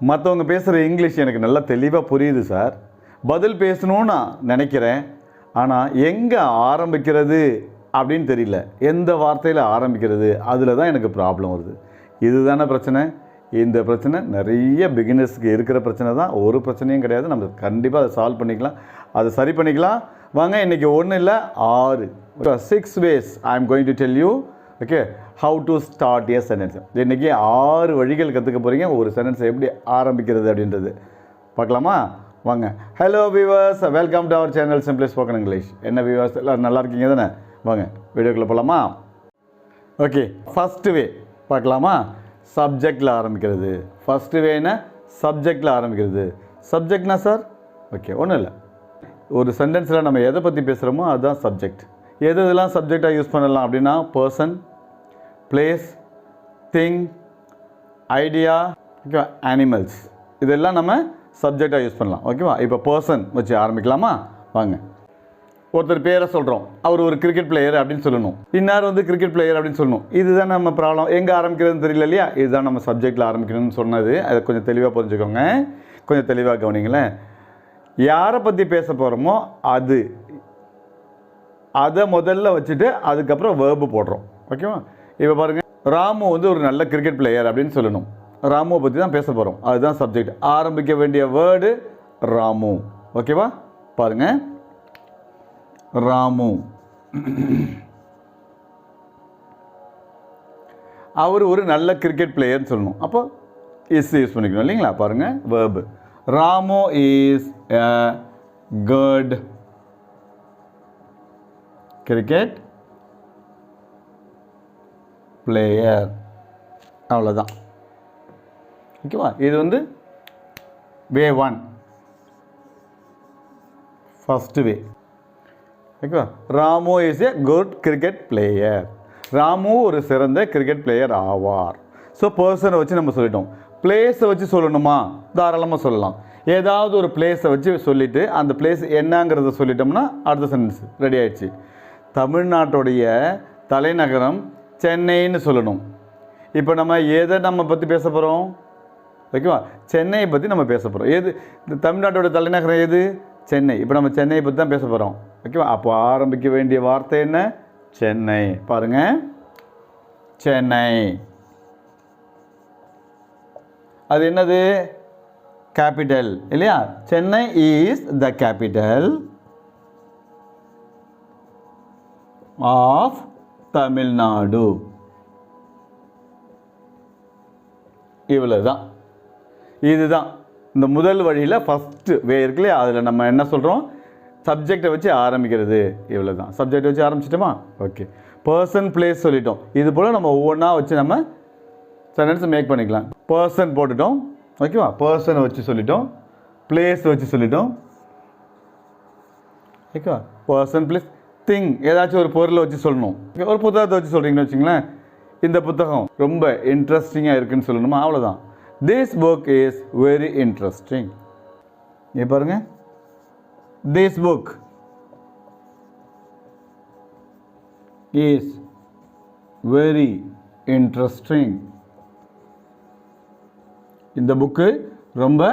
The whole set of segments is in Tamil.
மற்றவங்க பேசுகிற இங்கிலீஷ் எனக்கு நல்லா தெளிவாக புரியுது சார், பதில் பேசணும்னு நான் நினைக்கிறேன், ஆனால் எங்கே ஆரம்பிக்கிறது அப்படின்னு தெரியல, எந்த வார்த்தையில் ஆரம்பிக்கிறது, அதில் தான் எனக்கு ப்ராப்ளம் வருது. இதுதானே பிரச்சனை. இந்த பிரச்சனை நிறைய பிகினர்ஸ்க்கு இருக்கிற பிரச்சனை தான், ஒரு பிரச்சனையும் கிடையாது. நம்ம கண்டிப்பாக அதை சால்வ் பண்ணிக்கலாம், அதை சரி பண்ணிக்கலாம். வாங்க, இன்றைக்கி ஒன்றும் இல்லை 6 6 ways I am going to tell you, okay, how to start a sentence. இன்றைக்கி 6 வழிகள் கற்றுக்க போகிறீங்க ஒரு சென்டென்ஸை எப்படி ஆரம்பிக்கிறது அப்படின்றது பார்க்கலாமா? வாங்க. Hello viewers, welcome to our channel simply spoken English. என்ன வியூவர்ஸ், எல்லோரும் நல்லா இருக்கீங்க தானே? வாங்க வீடியோக்குள்ளே போகலாமா? ஓகே, ஃபஸ்ட்டு வே பார்க்கலாமா? சப்ஜெக்டில் ஆரம்பிக்கிறது. ஃபஸ்ட்டு வேனா சப்ஜெக்டில் ஆரம்பிக்கிறது. சப்ஜெக்ட்னா சார், ஓகே, ஒன்றும் இல்லை, ஒரு சென்டென்ஸில் நம்ம எதை பற்றி பேசுகிறோமோ அதுதான் சப்ஜெக்ட். எதெல்லாம் சப்ஜெக்டாக யூஸ் பண்ணலாம் அப்படின்னா பர்சன், பிளேஸ், திங், ஐடியா, ஓகேவா, அனிமல்ஸ், இதெல்லாம் நம்ம சப்ஜெக்டாக யூஸ் பண்ணலாம். ஓகேவா? இப்போ பர்சன் வச்சு ஆரம்பிக்கலாமா? வாங்க. ஒருத்தர் பேரை சொல்கிறோம், அவர் ஒரு கிரிக்கெட் பிளேயர் அப்படின்னு சொல்லணும், இன்னார் வந்து கிரிக்கெட் பிளேயர் அப்படின்னு சொல்லணும். இதுதான் நம்ம ப்ராப்ளம். எங்கே ஆரம்பிக்கிறதுன்னு தெரியல இல்லையா? இதுதான் நம்ம சப்ஜெக்டில் ஆரம்பிக்கணும்னு சொன்னது. அதை கொஞ்சம் தெளிவாக புரிஞ்சுக்கோங்க, கொஞ்சம் தெளிவாக கவனிங்களேன். யாரை பற்றி பேச போகிறோமோ அதை முதல்ல வச்சுட்டு அதுக்கப்புறம் வேர்பு போடுறோம். ஓகேவா? இப்போ பாருங்கள், ராமு வந்து ஒரு நல்ல கிரிக்கெட் பிளேயர் அப்படின்னு சொல்லணும். ராமுவை பற்றி தான் பேச போகிறோம், அதுதான் சப்ஜெக்ட். ஆரம்பிக்க வேண்டிய வேர்டு ராமு. ஓகேவா? பாருங்கள், ராமு அவர் ஒரு நல்ல கிரிக்கெட் பிளேயர்னு சொல்லணும். அப்போ இஸ் யூஸ் பண்ணிக்கணும் இல்லைங்களா? பாருங்கள், verb. Ramu is a good cricket player. அவ்வளோதான். ஓகேவா? இது வந்து வே 1, ஃபஸ்ட்டு வே. ஓகேவா? Ramu is a good cricket player. Ramu ஒரு சிறந்த கிரிக்கெட் பிளேயர் ஆவார். ஸோ பர்சனை வச்சு நம்ம சொல்லிட்டோம். பிளேஸை வச்சு சொல்லணுமா? தாராளமாக சொல்லலாம். ஏதாவது ஒரு பிளேஸை வச்சு சொல்லிவிட்டு அந்த பிளேஸ் என்னங்கிறத சொல்லிட்டோம்னா அடுத்த சென்டென்ஸ் ரெடி ஆகிடுச்சு. தமிழ்நாட்டுடைய தலைநகரம் சென்னைன்னு சொல்லணும். இப்போ நம்ம பற்றி பேச போகிறோம். ஓகேவா? சென்னையை பற்றி நம்ம பேச போகிறோம். எது இந்த தமிழ்நாட்டோட தலைநகரம் எது? சென்னை. இப்போ நம்ம சென்னையை பற்றி தான் பேச போகிறோம். ஓகேவா? அப்போ ஆரம்பிக்க வேண்டிய வார்த்தை என்ன? சென்னை. பாருங்கள், சென்னை. அது என்னது? கேபிட்டல் இல்லையா? Chennai is the capital of Tamil Nadu. இவ்வளோதான். இதுதான் இந்த முதல் வழியில் ஃபஸ்ட்டு வே இருக்கு இல்லையா? அதில் நம்ம என்ன சொல்கிறோம்? சப்ஜெக்டை வச்சு ஆரம்பிக்கிறது. இவ்வளோ தான். சப்ஜெக்டை வச்சு ஆரம்பிச்சிட்டோமா? ஓகே. பர்சன், பிளேஸ் சொல்லிட்டோம். இது போல் நம்ம ஒவ்வொன்றா வச்சு நம்ம சென்டென்ஸ் மேக் பண்ணிக்கலாம். பர்சன் போட்டுட்டோம். ஓகேவா? பர்சனை வச்சு சொல்லிட்டோம், பிளேஸ் வச்சு சொல்லிட்டோம். ஓகேவா? பர்சன், பிளேஸ், திங், ஏதாச்சும் ஒரு பொருளை வச்சு சொல்லணும். ஒரு புத்தகத்தை வச்சு சொல்கிறீங்கன்னு வச்சுங்களேன், இந்த புத்தகம் ரொம்ப இன்ட்ரெஸ்டிங்காக இருக்குன்னு சொல்லணுமா? அவ்வளோதான். This book is very interesting. இங்கே பாருங்கள், this book is very interesting. இந்த புக்கு ரொம்ப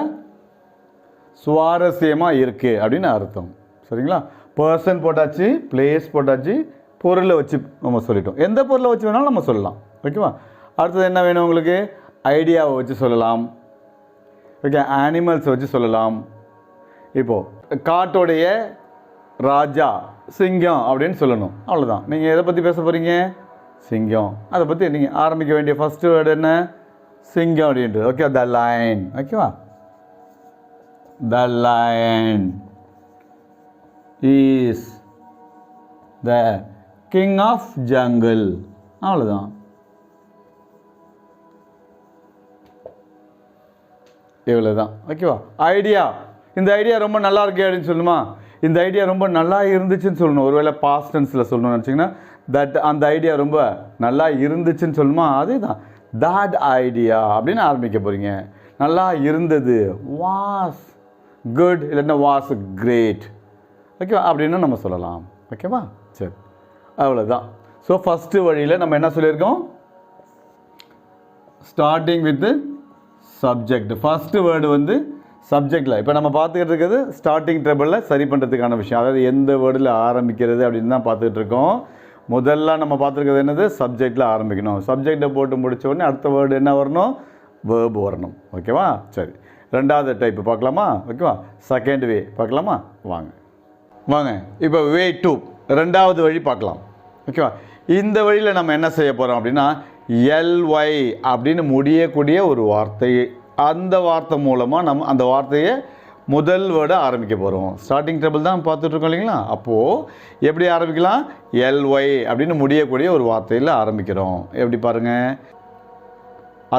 சுவாரஸ்யமாக இருக்குது அப்படின்னு அர்த்தம். சரிங்களா? பர்சன் போட்டாச்சு, பிளேஸ் போட்டாச்சு, பொருளை வச்சு நம்ம சொல்லிட்டோம். எந்த பொருளை வச்சு வேணாலும் நம்ம சொல்லலாம். ஓகேவா? அடுத்தது என்ன வேணும் உங்களுக்கு? ஐடியாவை வச்சு சொல்லலாம். ஓகே, அனிமல்ஸை வச்சு சொல்லலாம். இப்போது காட்டோடைய ராஜா சிங்கம் அப்படின்னு சொல்லணும். அவ்வளோதான். நீங்கள் எதை பற்றி பேச போகிறீங்க? சிங்கம். அதை பற்றி நீங்கள் ஆரம்பிக்க வேண்டிய ஃபஸ்ட்டு வேர்டு என்ன? சிங்கம் அப்படின்றது. Okay, the lion. ஓகேவா? The lion is the king of jungle. அவ்வளோதான். இவ்வளோதான். ஓகேவா? ஐடியா. இந்த ஐடியா ரொம்ப நல்லா இருக்கு அப்படின்னு சொல்லணுமா? இந்த ஐடியா ரொம்ப நல்லா இருந்துச்சுன்னு சொல்லணும். ஒருவேளை பாஸ்ட் டென்ஸில் சொல்லணும்னு நினச்சிங்கன்னா அந்த ஐடியா ரொம்ப நல்லா இருந்துச்சுன்னு சொல்லணுமா? அதே தான், that ஐடியா அப்படின்னு ஆரம்பிக்க போகிறீங்க. நல்லா இருந்தது, வாஸ் குட், இல்லைன்னா வாஸ் கிரேட். ஓகேவா? அப்படின்னு நம்ம சொல்லலாம். ஓகேவா? சரி, அவ்வளோதான். ஸோ ஃபஸ்ட்டு வழியில் நம்ம என்ன சொல்லியிருக்கோம்? Starting with subject. First word வந்து சப்ஜெக்டில். இப்போ நம்ம பார்த்துக்கிட்டு இருக்கிறது ஸ்டார்டிங் ட்ரபிளில் சரி பண்ணுறதுக்கான விஷயம். அதாவது எந்த வேர்டில் ஆரம்பிக்கிறது அப்படின்னு தான் பார்த்துக்கிட்டு இருக்கோம். முதல்ல நம்ம பார்த்துருக்கிறது என்னது, சப்ஜெக்டில் ஆரம்பிக்கணும். சப்ஜெக்டை போட்டு முடித்த உடனே அடுத்த வேர்டு என்ன வரணும், வேர்பு வரணும். ஓகேவா? சரி, ரெண்டாவது டைப்பு பார்க்கலாமா? ஓகேவா? செகண்ட் வே பார்க்கலாமா? வாங்க வாங்க இப்போ வே 2 ரெண்டாவது வழி பார்க்கலாம். ஓகேவா? இந்த வழியில் நம்ம என்ன செய்ய போகிறோம் அப்படின்னா, எல்ஒய் அப்படின்னு முடியக்கூடிய ஒரு வார்த்தை, அந்த வார்த்தை மூலமாக நம்ம அந்த வார்த்தையை முதல் வேர்டை ஆரம்பிக்க போகிறோம். ஸ்டார்டிங் ட்ரபிள் தான் பார்த்துட்ருக்கோம் இல்லைங்களா? அப்போது எப்படி ஆரம்பிக்கலாம், எல்ஒய் அப்படின்னு முடியக்கூடிய ஒரு வார்த்தையில் ஆரம்பிக்கிறோம். எப்படி பாருங்கள்,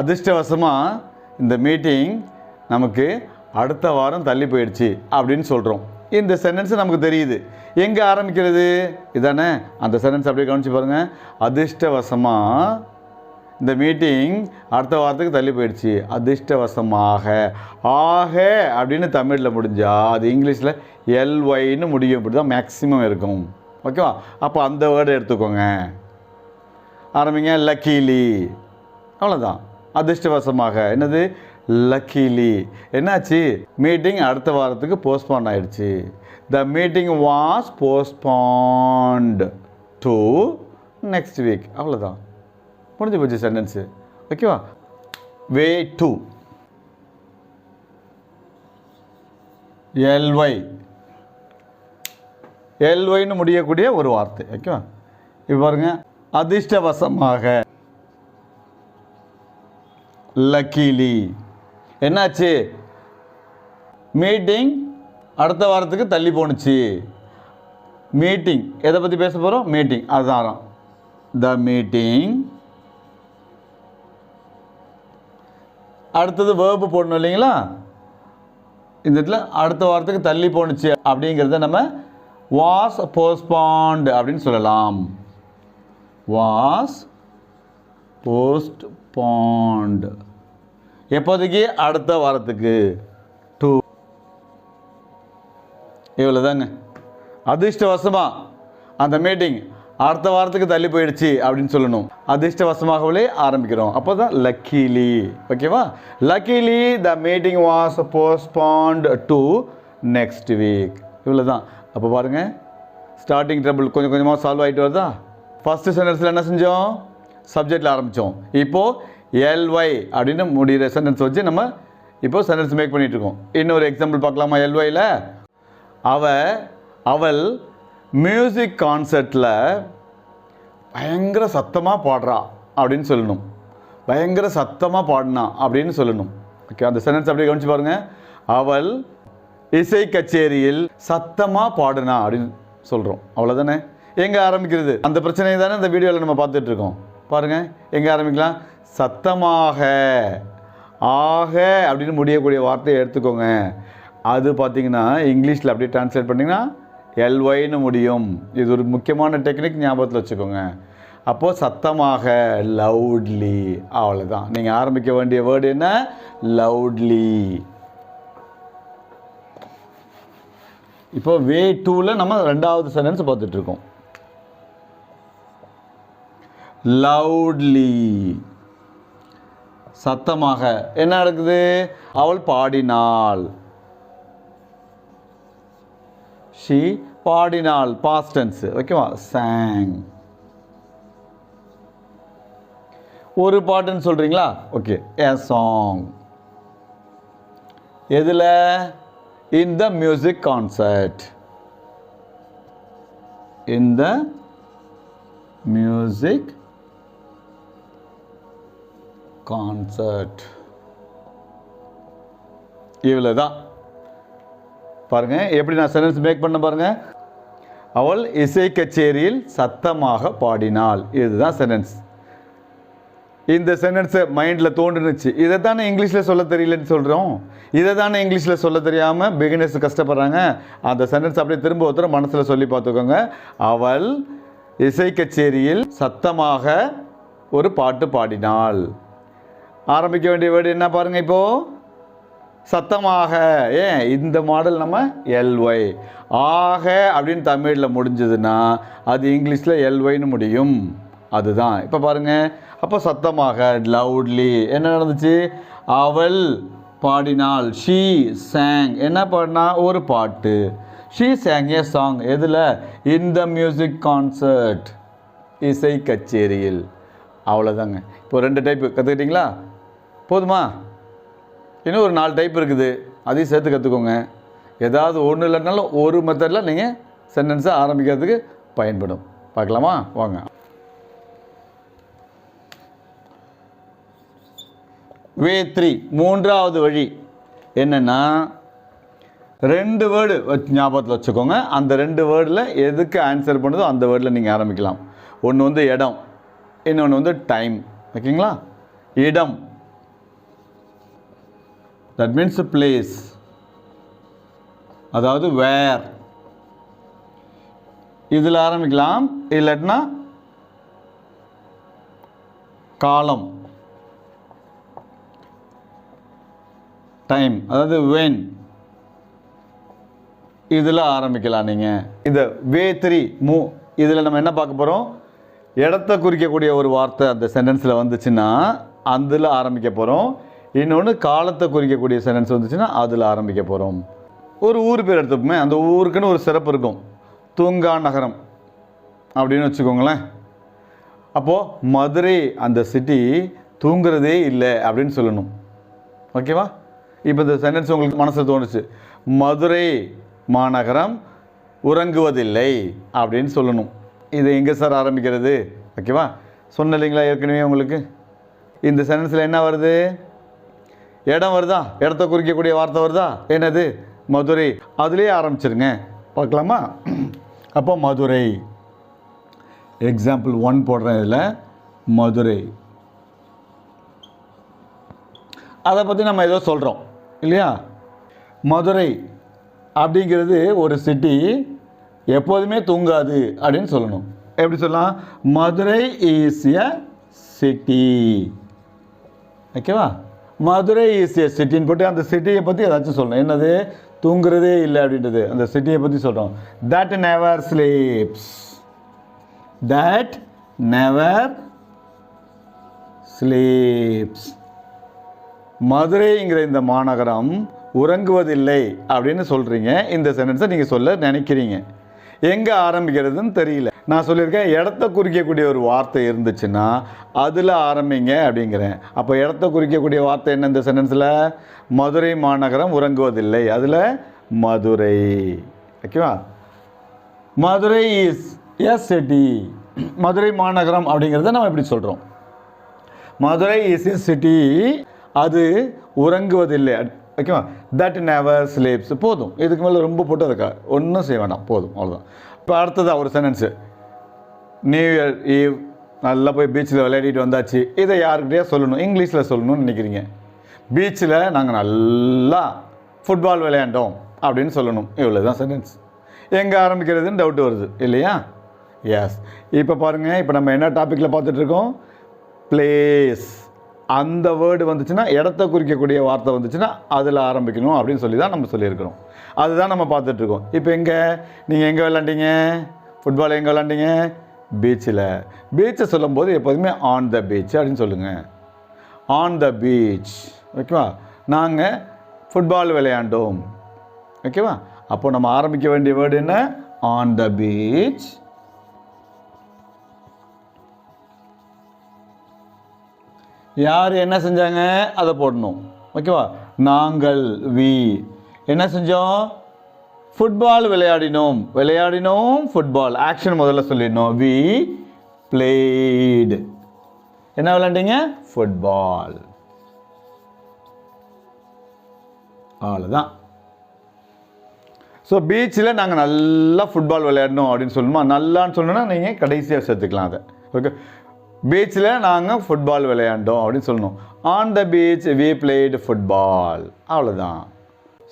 அதிர்ஷ்டவசமாக இந்த மீட்டிங் நமக்கு அடுத்த வாரம் தள்ளி போயிடுச்சு அப்படின்னு சொல்கிறோம். இந்த சென்டென்ஸ் நமக்கு தெரியுது. எங்கே ஆரம்பிக்கிறது இதானே, அந்த சென்டென்ஸ் அப்படியே கவனிச்சு பாருங்கள். அதிர்ஷ்டவசமாக இந்த மீட்டிங் அடுத்த வாரத்துக்கு தள்ளி போயிடுச்சு. அதிர்ஷ்டவசமாக, ஆக அப்படின்னு தமிழில் முடிஞ்சால் அது இங்கிலீஷில் எல்ஒய்ன்னு முடியும். இப்படி தான் மேக்ஸிமம் இருக்கும். ஓகேவா? அப்போ அந்த வேர்டை எடுத்துக்கோங்க. ஆரம்பிங்க, லக்கீலி. அவ்வளோதான். அதிர்ஷ்டவசமாக என்னது, லக்கீலி. என்னாச்சு, மீட்டிங் அடுத்த வாரத்துக்கு போஸ்ட்பான் ஆகிடுச்சு. The meeting was postponed to next week. அவ்வளோதான், முடிஞ்சு போச்சு சென்டென்ஸு. ஓகேவா? வே 2 எல்ஒய், எல்ஒய்ன்னு முடியக்கூடிய ஒரு வார்த்தை. ஓகேவா? இப்போ பாருங்க, அதிர்ஷ்டவசமாக, லக்கீலி. என்னாச்சு, மீட்டிங் அடுத்த வாரத்துக்கு தள்ளி போணுச்சு. மீட்டிங் எதை பற்றி பேச போகிறோம், மீட்டிங். அதுதான் த மீட்டிங். அடுத்தது வேர்பு போடணும் இல்லைங்களா? இந்த இடத்துல அடுத்த வாரத்துக்கு தள்ளி போணுச்சு அப்படிங்கிறத நம்ம வாஸ் போஸ்ட்பான்ட் அப்படின்னு சொல்லலாம். வாஸ் போஸ்ட்பான்ட் எப்போதைக்கு, அடுத்த வாரத்துக்கு. டூ. இவ்வளோதாங்க. அதிர்ஷ்டவசமாக அந்த மீட்டிங் அடுத்த வாரத்துக்கு தள்ளி போயிடுச்சு அப்படின்னு சொல்லணும். அதிர்ஷ்டவசமாகவே ஆரம்பிக்கிறோம். அப்போ தான் லக்கீலி. ஓகேவா? Luckily the meeting was postponed to next week. இவ்வளோ தான். அப்போ பாருங்கள், ஸ்டார்டிங் ட்ரபிள் கொஞ்சம் கொஞ்சமாக சால்வ் ஆகிட்டு வருதா? ஃபஸ்ட்டு சென்டென்ஸில் என்ன செஞ்சோம், சப்ஜெக்டில் ஆரம்பித்தோம். இப்போது எல்ஒய் அப்படின்னு முடிகிற சென்டென்ஸ் வச்சு நம்ம இப்போது சென்டென்ஸ் மேக் பண்ணிகிட்ருக்கோம். இன்னொரு எக்ஸாம்பிள் பார்க்கலாமா? எல்ஒயில், அவள் மியூசிக் கான்சர்ட்டில் பயங்கர சத்தமாக பாடுறா அப்படின்னு சொல்லணும். பயங்கர சத்தமாக பாடினா அப்படின்னு சொல்லணும். ஓகே, அந்த சென்டென்ஸ் அப்படியே கவனிச்சு பாருங்கள். அவள் இசை கச்சேரியில் சத்தமாக பாடுனா அப்படின்னு சொல்கிறோம். அவ்வளோதானே. எங்கே ஆரம்பிக்கிறது, அந்த பிரச்சனையை தானே இந்த வீடியோவில் நம்ம பார்த்துட்ருக்கோம். பாருங்கள், எங்கே ஆரம்பிக்கலாம், சத்தமாக, ஆக அப்படின்னு முடியக்கூடிய வார்த்தையை எடுத்துக்கோங்க. அது பார்த்திங்கன்னா இங்கிலீஷில் அப்படியே ட்ரான்ஸ்லேட் பண்ணிங்கன்னா எல்ஒய்ன்னு முடியும். இது ஒரு முக்கியமான டெக்னிக், ஞாபகத்தில் வச்சுக்கோங்க. அப்போது சத்தமாக, லவுட்லி. அவ்வளோதான். நீங்கள் ஆரம்பிக்க வேண்டிய வேர்டு என்ன, லவுட்லி. இப்போ வே 2ல் நம்ம ரெண்டாவது சென்டென்ஸ் பார்த்துட்ருக்கோம். லவுட்லி, சத்தமாக. என்ன நடக்குது, அவள் பாடினாள். ஷி பாடினாள், பாஸ்ட் டென்ஸ். ஓகேவா? sang. ஒரு பாட்டுன்னு சொல்கிறீங்களா? Okay, a song. எதில், in the music concert. in the music concert. இவ்வளோ தான். பாருங்கள் எப்படி நான் சென்டென்ஸ் மேக் பண்ண பாருங்கள். அவள் இசை கச்சேரியில் சத்தமாக பாடினாள். இதுதான் சென்டென்ஸ். இந்த சென்டென்ஸை மைண்டில் தோன்றுனுச்சு. இதை தானே இங்கிலீஷில் சொல்ல தெரியலன்னு சொல்கிறோம். இதை தானே இங்கிலீஷில் சொல்ல தெரியாமல் பிகினர்ஸ் கஷ்டப்படுறாங்க. அந்த சென்டென்ஸ் அப்படியே திரும்ப ஒருத்தர் மனசில் சொல்லி பார்த்துக்கோங்க. அவள் இசை கச்சேரியில் சத்தமாக ஒரு பாட்டு பாடினாள். ஆரம்பிக்க வேண்டிய வேர்டு என்ன பாருங்கள், இப்போது சத்தமாக. ஏன் இந்த மாடல் நம்ம எல்ஒய். ஆக அப்படின்னு தமிழில் முடிஞ்சதுன்னா அது இங்கிலீஷில் எல்ஒய்ன்னு முடியும். அதுதான் இப்போ பாருங்கள். அப்போ சத்தமாக, லவுட்லி. என்ன நடந்துச்சு, அவள் பாடினாள். She sang. என்ன பாடினா? ஒரு பாட்டு. She sang a song. எதில்? இன் த மியூசிக் கான்சர்ட், இசை கச்சேரியில். அவ்வளோதாங்க. இப்போ 2 டைப்பு கற்றுக்கிட்டிங்களா? போதுமா? இன்னும் ஒரு 4 டைப் இருக்குது, அதையும் சேர்த்து கற்றுக்கோங்க. ஏதாவது ஒன்று இல்லைனாலும் ஒரு மெத்தடில் நீங்கள் சென்டென்ஸை ஆரம்பிக்கிறதுக்கு பயன்படும். பார்க்கலாமா? வாங்க. வே 3, மூன்றாவது வழி என்னென்னா, 2 வேர்டு ஞாபகத்தில் வச்சுக்கோங்க. அந்த 2 வேர்டில் எதுக்கு ஆன்சர் பண்ணுதோ அந்த வேர்டில் நீங்கள் ஆரம்பிக்கலாம். ஒன்று வந்து இடம், இன்னொன்று வந்து டைம். ஓகேங்களா? இடம், தட் மீன்ஸ் பிளேஸ், அதாவது வேர். இதில் ஆரம்பிக்கலாம். இல்லாட்டினா காலம், டைம், அதாவது when. இதில் ஆரம்பிக்கலாம் நீங்கள். இந்த வே 3 இதில் நம்ம என்ன பார்க்க போகிறோம்? இடத்த குறிக்கக்கூடிய ஒரு வார்த்தை அந்த சென்டென்ஸில் வந்துச்சுன்னா அதில் ஆரம்பிக்க போகிறோம். இன்னொன்று காலத்தை குறிக்கக்கூடிய சென்டென்ஸ் வந்துச்சுன்னா அதில் ஆரம்பிக்க போகிறோம். ஒரு ஊர் பேர் எடுத்துப்போமே, அந்த ஊருக்குன்னு ஒரு சிறப்பு இருக்கும். தூங்கா நகரம் அப்படின்னு வச்சுக்கோங்களேன். அப்போது மதுரை அந்த சிட்டி தூங்குறதே இல்லை அப்படின்னு சொல்லணும். ஓகேவா? இப்போ இந்த சென்டென்ஸ் உங்களுக்கு மனசில் தோணுச்சு, மதுரை மாநகரம் உறங்குவதில்லை அப்படின்னு சொல்லணும். இது எங்கே சார் ஆரம்பிக்கிறது? ஓகேவா? சொன்ன இல்லைங்களா ஏற்கனவே உங்களுக்கு? இந்த சென்டென்ஸில் என்ன வருது? இடம் வருதா? இடத்த குறிக்கக்கூடிய வார்த்தை வருதா? என்னது? மதுரை. அதுலேயே ஆரம்பிச்சிருங்க. பார்க்கலாமா? அப்போ மதுரை. எக்ஸாம்பிள் 1 போடுறேன். இதில் மதுரை. அதை பற்றி நம்ம ஏதோ சொல்கிறோம் இல்லையா? மதுரை அப்படிங்கிறது ஒரு சிட்டி, எப்போதுமே தூங்காது அப்படின்னு சொல்லணும். எப்படி சொல்லலாம்? Madurai is a city. ஓகேவா? மதுரை இஸ் எ சிட்டின்னு போட்டு அந்த சிட்டியை பற்றி ஏதாச்சும் சொல்லணும். என்னது? தூங்குறதே இல்லை அப்படின்றது அந்த சிட்டியை பற்றி சொல்கிறோம். That never sleeps. That never sleeps. மதுரைங்கிற இந்த மாநகரம் உறங்குவதில்லை அப்படின்னு சொல்கிறீங்க. இந்த சென்டென்ஸை நீங்கள் சொல்ல நினைக்கிறீங்க. எங்கே ஆரம்பிக்கிறதுன்னு தெரியல. நான் சொல்லியிருக்கேன், இடத்த குறிக்கக்கூடிய ஒரு வார்த்தை இருந்துச்சுன்னா அதில் ஆரம்பிங்க அப்படிங்கிறேன். அப்போ இடத்த குறிக்கக்கூடிய வார்த்தை என்ன இந்த சென்டென்ஸில்? மதுரை மாநகரம் உறங்குவதில்லை. அதில் மதுரை. ஓகேவா? Madurai is a city. Madurai மாநகரம் அப்படிங்கிறத நம்ம எப்படி சொல்கிறோம்? மதுரை இஸ் எ சிட்டி, அது உறங்குவதில்லை. ஓகேவா? That never sleeps. போதும், இதுக்கு மேலே ரொம்ப போட்டு அதுக்கா ஒன்றும் செய்ய வேண்டாம், போதும், அவ்வளோதான். இப்போ அடுத்ததாக ஒரு சென்டென்ஸு, நியூ இயர் ஈவ் நல்லா போய் பீச்சில் விளையாடிட்டு வந்தாச்சு. இதை யாருக்கிட்டே சொல்லணும், இங்கிலீஷில் சொல்லணும்னு நினைக்கிறீங்க. பீச்சில் நாங்கள் நல்லா ஃபுட்பால் விளையாண்டோம் அப்படின்னு சொல்லணும். இவ்வளோ தான் சென்டென்ஸ். எங்கே ஆரம்பிக்கிறதுன்னு டவுட் வருது இல்லையா? எஸ். இப்போ பாருங்கள், இப்போ நம்ம என்ன டாப்பிக்கில் பார்த்துட்ருக்கோம்? பிளேஸ். அந்த வேர்டு வந்துச்சுன்னா, இடத்த குறிக்கக்கூடிய வார்த்தை வந்துச்சுன்னா அதில் ஆரம்பிக்கணும் அப்படின்னு சொல்லி தான் நம்ம சொல்லியிருக்கிறோம். அதுதான் நம்ம பார்த்துட்ருக்கோம். இப்போ நீங்கள் எங்கே விளாண்டிங்க? ஃபுட்பால் எங்கே விளாண்டிங்க? பீச்சில். பீச்சை சொல்லும்போது எப்போதுமே ஆன் த பீச் அப்படின்னு சொல்லுங்கள். On the beach. ஓகேவா? நாங்கள் ஃபுட்பால் விளையாண்டோம். ஓகேவா? அப்போ நம்ம ஆரம்பிக்க வேண்டிய வேர்டு என்ன? On the beach. யார் என்ன செஞ்சாங்க அதை போடணும். ஓகேவா? நாங்கள் வி என்ன செஞ்சோம்? ஃபுட்பால் விளையாடினோம். விளையாடினோம் ஃபுட்பால். ஆக்ஷன் முதல்ல சொல்லிடணும். We played. என்ன விளையாண்டிங்க? ஃபுட்பால். அவ்வளோதான். ஸோ பீச்சில் நாங்கள் நல்லா ஃபுட்பால் விளையாடணும் அப்படின்னு சொல்லணுமா? நல்லான்னு சொல்லணும்னா நீங்கள் கடைசியாக சேர்த்துக்கலாம் அதை. ஓகே, பீச்சில் நாங்கள் ஃபுட்பால் விளையாண்டோம் அப்படின்னு சொல்லணும். On the beach we played football. அவ்வளோதான்.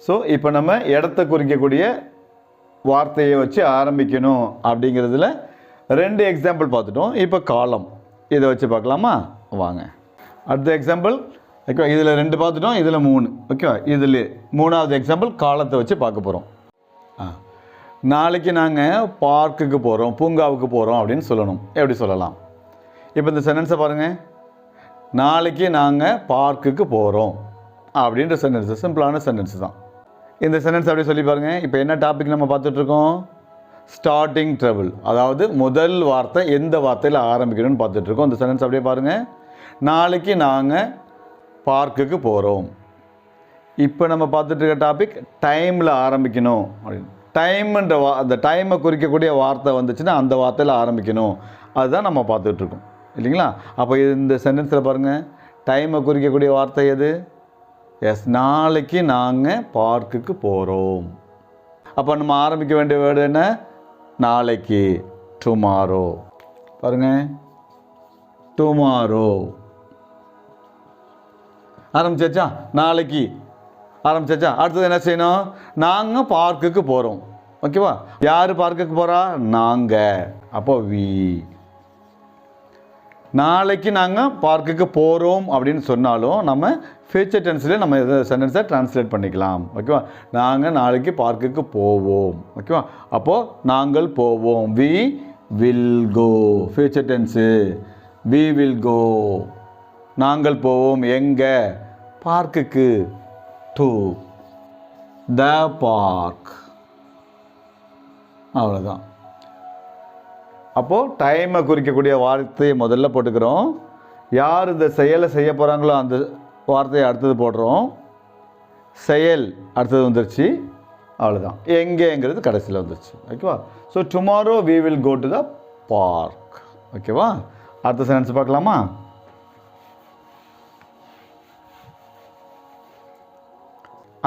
ஸோ இப்போ நம்ம இடத்த குறிக்கக்கூடிய வார்த்தையை வச்சு ஆரம்பிக்கணும் அப்படிங்கிறதுல 2 எக்ஸாம்பிள் பார்த்துட்டோம். இப்போ காலம், இதை வச்சு பார்க்கலாமா? வாங்க. அடுத்த எக்ஸாம்பிள். ஓகே, இதில் 2 பார்த்துட்டோம், இதில் 3. ஓகேவா? இதில் 3வது எக்ஸாம்பிள் காலத்தை வச்சு பார்க்க போகிறோம். நாளைக்கு நாங்கள் பார்க்குக்கு போகிறோம், பூங்காவுக்கு போகிறோம் அப்படின்னு சொல்லணும். எப்படி சொல்லலாம்? இப்போ இந்த சென்டென்ஸை பாருங்கள். நாளைக்கு நாங்கள் பார்க்குக்கு போகிறோம். அப்படின்ற சென்டென்ஸ், சிம்பிளான சென்டென்ஸ் தான். இந்த சென்டென்ஸ் அப்படியே சொல்லி பாருங்கள். இப்போ என்ன டாபிக் நம்ம பார்த்துட்ருக்கோம்? ஸ்டார்டிங் ட்ரபிள், அதாவது முதல் வார்த்தை எந்த வார்த்தையில் ஆரம்பிக்கணும்னு பார்த்துட்ருக்கோம். இந்த சென்டென்ஸ் அப்படியே பாருங்கள். நாளைக்கு நாங்கள் பார்க்குக்கு போகிறோம். இப்போ நம்ம பார்த்துட்டு இருக்க டாபிக் டைமில் ஆரம்பிக்கணும் அப்படின்னு. டைம்ன்ற அந்த டைமை குறிக்கக்கூடிய வார்த்தை வந்துச்சுன்னா அந்த வார்த்தையில் ஆரம்பிக்கணும், அதுதான் நம்ம பார்த்துட்ருக்கோம் இல்லைங்களா? அப்போ இந்த சென்டென்ஸில் பாருங்கள், டைமை குறிக்கக்கூடிய வார்த்தை எது? எஸ், நாளைக்கு நாங்கள் பார்க்குக்கு போகிறோம். அப்போ நம்ம ஆரம்பிக்க வேண்டிய வேர்டு என்ன? நாளைக்கு, டுமாரோ. பாருங்கள், டுமாரோ ஆரம்பிச்சாச்சா? நாளைக்கு ஆரம்பிச்சாச்சா? அடுத்தது என்ன செய்யணும்? நாங்கள் பார்க்குக்கு போகிறோம். ஓகேவா? யார் பார்க்குக்கு போகிறா? நாங்கள். அப்போ வி. நாளைக்கு நாங்கள் பார்க்குக்கு போகிறோம் அப்படின்னு சொன்னாலும் நம்ம ஃபியூச்சர் டென்ஸில் நம்ம சென்டென்ஸை ட்ரான்ஸ்லேட் பண்ணிக்கலாம். ஓகேவா? நாங்கள் நாளைக்கு பார்க்குக்கு போவோம். ஓகேவா? அப்போது நாங்கள் போவோம், we will go. Future tense we will go. நாங்கள் போவோம் எங்கே? பார்க்குக்கு, டு த பார்க். அவ்வளோதான். அப்போது டைமை குறிக்கக்கூடிய வார்த்தையை முதல்ல போட்டுக்கிறோம். யார் இந்த செயலை செய்ய போகிறாங்களோ அந்த வார்த்தையை அடுத்தது போடுறோம். செயல் அடுத்தது வந்துருச்சு. அவ்வளோதான். எங்கேங்கிறது கடைசியில் வந்துருச்சு. ஓகேவா? So tomorrow we will go to the park. ஓகேவா? அடுத்த சென்டென்ஸ் பார்க்கலாமா?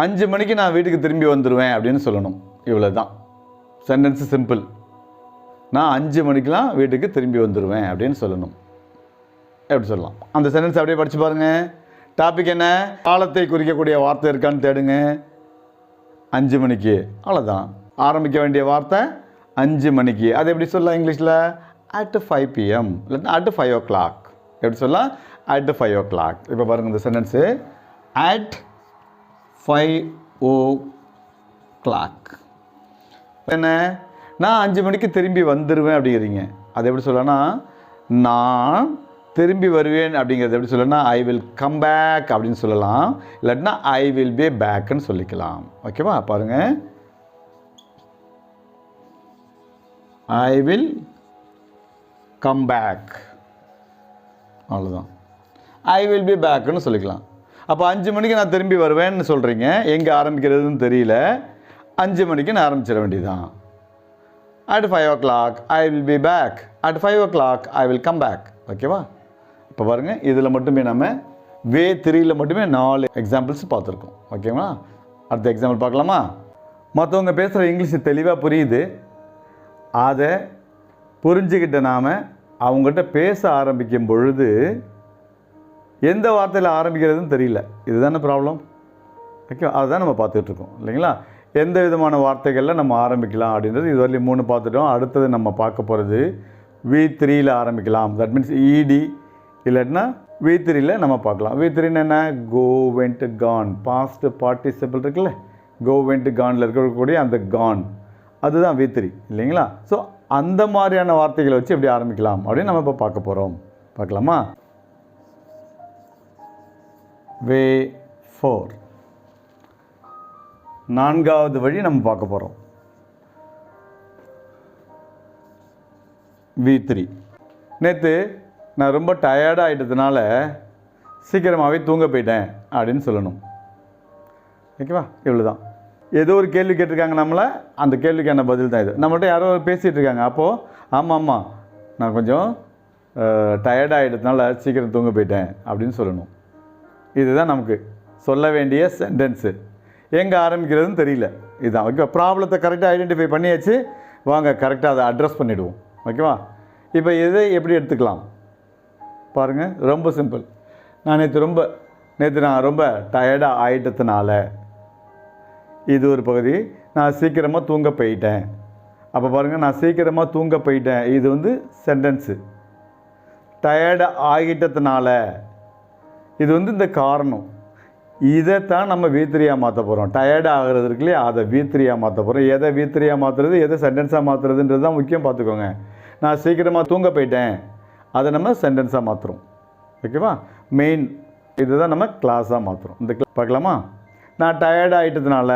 5 மணிக்கு நான் வீட்டுக்கு திரும்பி வந்துடுவேன் அப்படின்னு சொல்லணும். இவ்வளோ தான் சென்டென்ஸு, சிம்பிள். நான் 5 மணிக்கெலாம் வீட்டுக்கு திரும்பி வந்துடுவேன் அப்படின்னு சொல்லணும். எப்படி சொல்லலாம்? அந்த சென்டென்ஸ் அப்படியே படித்து பாருங்கள். டாபிக் என்ன? காலத்தை குறிக்கக்கூடிய வார்த்தை இருக்கான்னு தேடுங்க. 5 மணிக்கு, அவ்வளோதான். ஆரம்பிக்க வேண்டிய வார்த்தை 5 மணிக்கு. அது எப்படி சொல்லலாம் இங்கிலீஷில்? at 5 PM, இல்லைன்னா at 5 o'clock. எப்படி சொல்லலாம்? at 5 o'clock. இப்போ பாருங்கள் இந்த சென்டென்ஸு, at 5 o'clock. என்ன? நான் 5 மணிக்கு திரும்பி வந்துடுவேன் அப்படிங்கிறீங்க. அது எப்படி சொல்லலாம்னா, நான் திரும்பி வருவேன் அப்படிங்கிறது எப்படி சொல்லலாம்னா, ஐ வில் கம் பேக் அப்படின்னு சொல்லலாம். இல்லாட்டினா ஐ வில் பி பேக்குன்னு சொல்லிக்கலாம். ஓகேவா? பாருங்கள், ஐ வில் கம் பேக், அவ்வளோதான். ஐ வில் பி பேக்குன்னு சொல்லிக்கலாம். அப்போ 5 மணிக்கு நான் திரும்பி வருவேன்னு சொல்கிறீங்க. எங்கே ஆரம்பிக்கிறதுன்னு தெரியல. 5 மணிக்கு நான் ஆரம்பிச்சிட வேண்டியதுதான். at 5 o'clock I will be back. at 5 o'clock I will come back. ஓகேவா? இப்போ பாருங்கள், இதில் மட்டுமே நம்ம வே 3ல் மட்டுமே 4 எக்ஸாம்பிள்ஸ் பார்த்துருக்கோம். ஓகேவா? அடுத்த எக்ஸாம்பிள் பார்க்கலாமா? மற்றவங்க பேசுகிற இங்கிலீஷ் தெளிவாக புரியுது. அதை புரிஞ்சுக்கிட்ட நாம் அவங்ககிட்ட பேச ஆரம்பிக்கும் பொழுது எந்த வார்த்தையில் ஆரம்பிக்கிறதுன்னு தெரியல. இதுதானே ப்ராப்ளம். ஓகே, அதுதான் நம்ம பார்த்துட்ருக்கோம் இல்லைங்களா? எந்த விதமான வார்த்தைகளில் நம்ம ஆரம்பிக்கலாம் அப்படின்றது இதுவரையிலும் 3 பார்த்துட்டோம். அடுத்தது நம்ம பார்க்க போகிறது V3ல் ஆரம்பிக்கலாம். தட் மீன்ஸ் இடி, இல்லைன்னா V3ல் நம்ம பார்க்கலாம். V3ன்னு என்ன? கோ, வெண்ட், கான். பாஸ்ட் பார்ட்டிசிபிள் இருக்குல்ல, கோ, வெண்ட், கானில் இருக்கக்கூடிய அந்த கான், அதுதான் V3 இல்லைங்களா? ஸோ அந்த மாதிரியான வார்த்தைகளை வச்சு எப்படி ஆரம்பிக்கலாம் அப்படின்னு நம்ம இப்போ பார்க்க போகிறோம். பார்க்கலாமா? வே 4, 4வது வழி நம்ம பார்க்க போகிறோம். V3. நேற்று நான் ரொம்ப டயர்டாக ஆகிட்டதுனால சீக்கிரமாகவே தூங்க போயிட்டேன் அப்படின்னு சொல்லணும். ஓகேவா? இவ்வளோ தான். ஏதோ ஒரு கேள்வி கேட்டிருக்காங்க நம்மளை, அந்த கேள்விக்கான பதில் தான் இது. நம்மள்ட்ட யாரோ பேசிகிட்டு இருக்காங்க. அப்போது ஆமாம் நான் கொஞ்சம் டயர்டாகிட்டதுனால சீக்கிரம் தூங்க போயிட்டேன் அப்படின்னு சொல்லணும். இதுதான் நமக்கு சொல்ல வேண்டிய சென்டென்ஸு. எங்கே ஆரம்பிக்கிறதுன்னு தெரியல. இதுதான். ஓகே, ப்ராப்ளத்தை கரெக்டாக ஐடென்டிஃபை பண்ணியாச்சு. வாங்க கரெக்டாக அதை அட்ரஸ் பண்ணிவிடுவோம். ஓகேவா? இப்போ இதை எப்படி எடுத்துக்கலாம் பாருங்கள். ரொம்ப சிம்பிள். நேற்று நான் ரொம்ப டயர்டாக ஆகிட்டதுனால, இது ஒரு பகுதி. நான் சீக்கிரமாக தூங்க போயிட்டேன். அப்போ பாருங்கள், நான் சீக்கிரமாக தூங்க போயிட்டேன், இது வந்து சென்டென்ஸு. டயர்டாக ஆகிட்டதுனால, இது வந்து இந்த காரணம். இதைத்தான் நம்ம V3யாக மாற்ற போகிறோம். டயர்டு ஆகிறது இருக்குல்லையே, அதை V3யாக மாற்ற போகிறோம். எதை V3யாக மாற்றுறது, எதை சென்டென்ஸாக மாற்றுறதுன்றது தான் முக்கியம். பார்த்துக்கோங்க. நான் சீக்கிரமாக தூங்க போயிட்டேன், அதை நம்ம சென்டென்ஸாக மாற்றுறோம். ஓகேவா? மெயின் இதுதான் நம்ம கிளாஸாக மாற்றுறோம். இந்த பார்க்கலாமா? நான் டயர்ட் ஆகிட்டதுனால,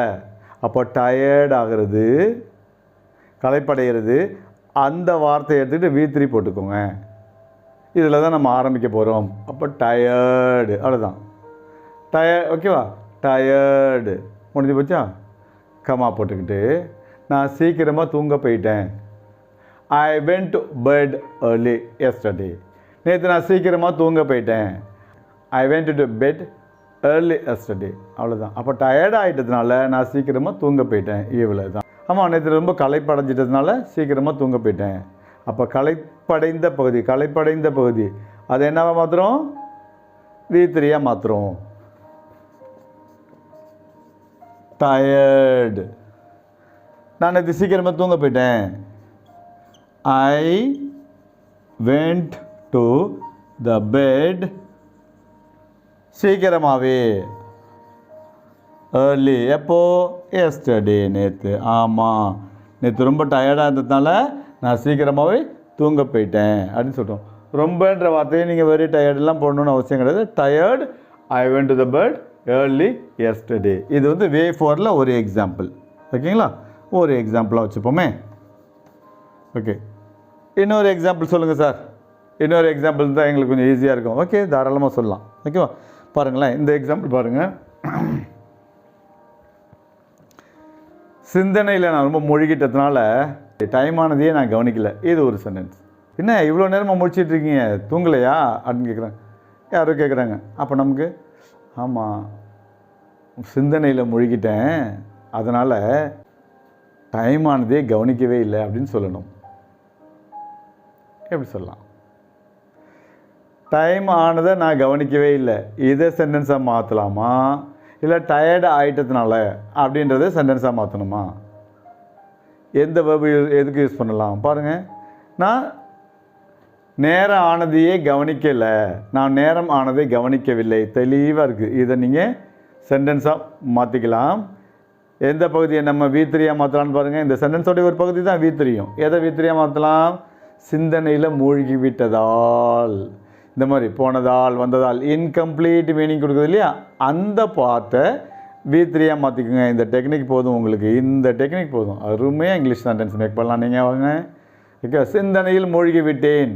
அப்போ டயர்ட் ஆகிறது, களைப்படைகிறது, அந்த வார்த்தையை எடுத்துக்கிட்டு V3 போட்டுக்கோங்க. இதில் தான் நம்ம ஆரம்பிக்க போகிறோம். அப்போ டயர்டு, அவ்வளோதான். ஓகேவா? டயர்டு முடிஞ்சு போச்சா? கமா போட்டுக்கிட்டு நான் சீக்கிரமாக தூங்க போயிட்டேன். I went to bed early yesterday. நேற்று நான் சீக்கிரமாக தூங்க போயிட்டேன். I went to bed early yesterday. அவ்வளோதான். அப்போ டயர்ட் ஆகிட்டதுனால நான் சீக்கிரமாக தூங்க போயிட்டேன். இவ்வளோ தான். ஆமாம், நேற்று ரொம்ப களைப்படைஞ்சிட்டதுனால சீக்கிரமாக தூங்க போயிட்டேன். அப்போ களைப்படைந்த பகுதி அது என்னவா மாற்றுறோம்? V3 மாற்றுறோம். டயர்டு, நான் நேற்று சீக்கிரமாக தூங்க போயிட்டேன். I went to the bed சீக்கிரமாகவே, ஏர்லி எப்போ? எஸ்டர்டே, நேற்று. ஆமாம், நேற்று ரொம்ப டயர்டாக இருந்ததுனால நான் சீக்கிரமாகவே தூங்க போயிட்டேன் அப்படின்னு சொல்கிறோம். ரொம்பன்ற வார்த்தையை நீங்கள் வெரி டயர்டெலாம் போடணுன்னு அவசியம் கிடையாது. Tired, I went to the bed early yesterday. இது வந்து V4ல் ஒரு எக்ஸாம்பிள். ஓகேங்களா? ஒரு எக்ஸாம்பிளாக வச்சுப்போமே. ஓகே, இன்னொரு எக்ஸாம்பிள் சொல்லுங்கள் சார். இன்னொரு எக்ஸாம்பிள் தான் எங்களுக்கு கொஞ்சம் ஈஸியாக இருக்கும். ஓகே, தாராளமாக சொல்லலாம். ஓகேவா? பாருங்களேன், இந்த எக்ஸாம்பிள் பாருங்கள். சிந்தனையில் நான் ரொம்ப மூழ்கிட்டதுனால டைம் ஆனதையே நான் கவனிக்கல. இது ஒரு சென்டென்ஸ். என்ன இவ்வளோ நேரமாக முடிச்சிட்டு இருக்கீங்க, தூங்கலையா அப்படின்னு கேட்குறாங்க. யாரும் கேட்குறாங்க. அப்போ நமக்கு ஆமாம், சிந்தனையில் மூழ்கிட்டேன், அதனால் டைம் ஆனதே கவனிக்கவே இல்லை அப்படின்னு சொல்லணும். எப்படி சொல்லலாம்? டைம் ஆனதை நான் கவனிக்கவே இல்லை, இதை சென்டென்ஸாக மாற்றலாமா, இல்லை டயர்டு ஆகிட்டதுனால அப்படின்றத சென்டென்ஸாக மாற்றணுமா? எந்த வேர்பு எதுக்கு யூஸ் பண்ணலாம் பாருங்கள். நான் நேரம் ஆனதையே கவனிக்கலை, நான் நேரம் ஆனதை கவனிக்கவில்லை, தெளிவாக இருக்குது. இதை நீங்கள் சென்டென்ஸாக மாற்றிக்கலாம். எந்த பகுதியை நம்ம V3 மாற்றலான்னு பாருங்கள். இந்த சென்டென்ஸோடைய ஒரு பகுதி தான் V3. எதை V3 மாற்றலாம்? சிந்தனையில் மூழ்கி விட்டதால், இந்த மாதிரி போனதால், வந்ததால், இன்கம்ப்ளீட் மீனிங் கொடுக்குது இல்லையா, அந்த பார்ட்டை V3 மாற்றிக்குங்க. இந்த டெக்னிக் போதும் உங்களுக்கு, இந்த டெக்னிக் போதும். அருமையாக இங்கிலீஷ் சென்டென்ஸ் மேக் பண்ணலாம் நீங்கள். வாங்க. ஓகே, சிந்தனையில் மூழ்கி விட்டேன்,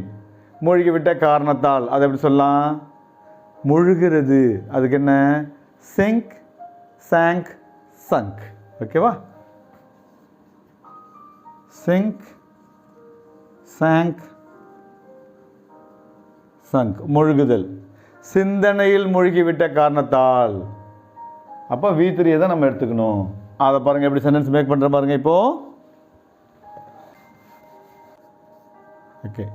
மூழ்கி விட்ட காரணத்தால், அதை எப்படி சொல்லலாம்? முழுகிறது, அதுக்கு என்ன? Sink, sank, sunk. ஓகேவா? சிங்க், சாங்க், சங்க், முழுகுதல். சிந்தனையில் மூழ்கிவிட்ட காரணத்தால், அப்போ V3 தான் நம்ம எடுத்துக்கணும். அதை பாருங்கள் எப்படி சென்டென்ஸ் மேக் பண்ணுற பாருங்கள். இப்போ ஓகே,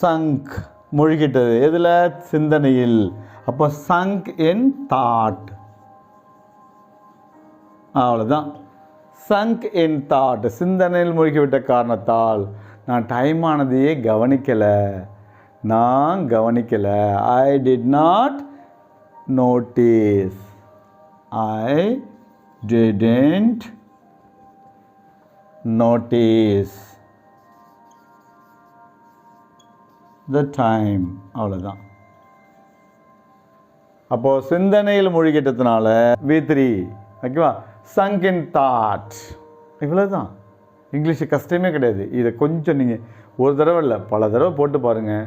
சங்க் மூழ்கிட்டது எதில்? சிந்தனையில். அப்போ சங்க் இன் தாட், அவ்வளோதான். சங்க் இன் தாட், சிந்தனையில் மூழ்கிவிட்ட காரணத்தால் நான் டைம் ஆனதையே கவனிக்கலை, நான் கவனிக்கலை. I did not notice, I didn't notice the time. அவ்வளோதான். அப்போது சிந்தனையில் மூழ்கிட்டதுனால V3. ஓகேவா? சங்க் இன் தாட், இவ்வளோ தான். இங்கிலீஷு கஷ்டமே கிடையாது. இதை கொஞ்சம் நீங்கள் ஒரு தடவை இல்லை பல தடவை போட்டு பாருங்கள்.